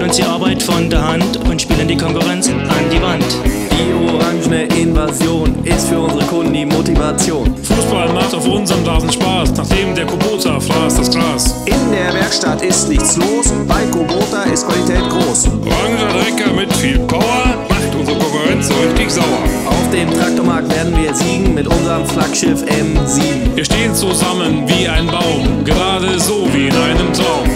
uns die Arbeit von der Hand und spielen die Konkurrenz an die Wand. Die orangene Invasion ist für unsere Kunden die Motivation. Fußball macht auf unserem Rasen Spaß, nachdem der Kubota fraß das Gras. In der Werkstatt ist nichts los, bei Kubota ist Qualität groß. Oranger Drecker mit viel Power macht unsere Konkurrenz so richtig sauer. Auf dem Traktormarkt werden wir siegen mit unserem Flaggschiff M7. Wir stehen zusammen wie ein Baum, gerade so wie in einem Traum.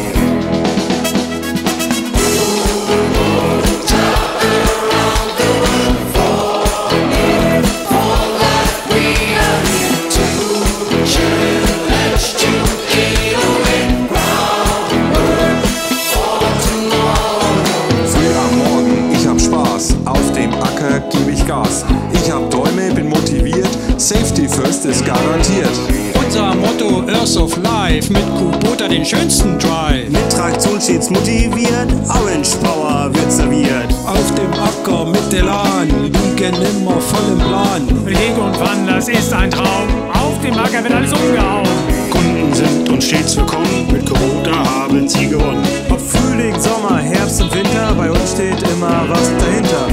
Gas. Ich hab Träume, bin motiviert, Safety First ist garantiert. Unser Motto Earth of Life, mit Kubota den schönsten Drive. Mit Traktion stets motiviert, Orange Power wird serviert. Auf dem Acker mit Elan, liegen immer voll im Plan. Weg und Wandern, das ist ein Traum. Auf dem Acker wird alles umgehauen. Kunden sind uns stets willkommen, mit Kubota haben sie gewonnen. Ob Frühling, Sommer, Herbst und Winter, bei uns steht immer was dahinter.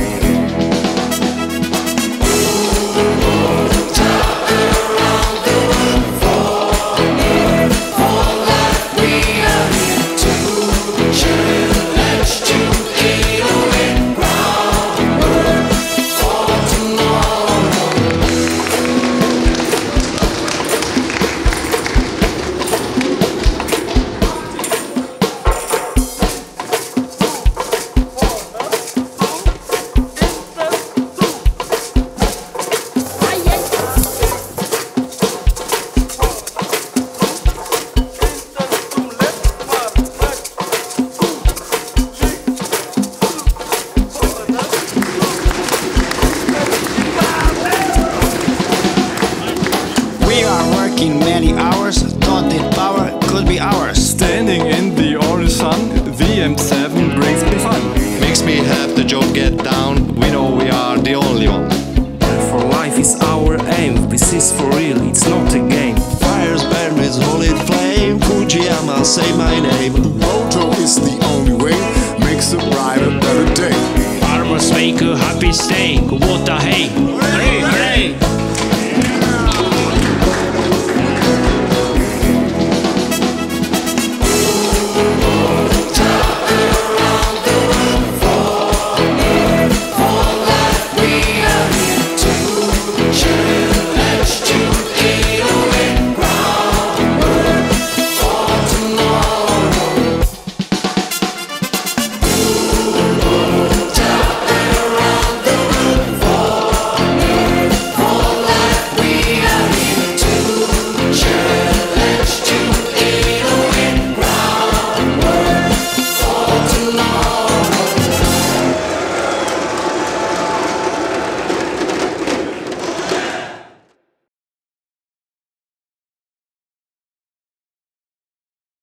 Many hours, thought that power could be ours. Standing in the orange sun, the M7 brings me fun. Makes me have the job get down, we know we are the only one. For life is our aim, this is for real, it's not a game. Fires burn with holy flame, Fujiyama say my name. Moto is the only way, makes the ride a better day. Farmers make a happy stay, Kubota hey.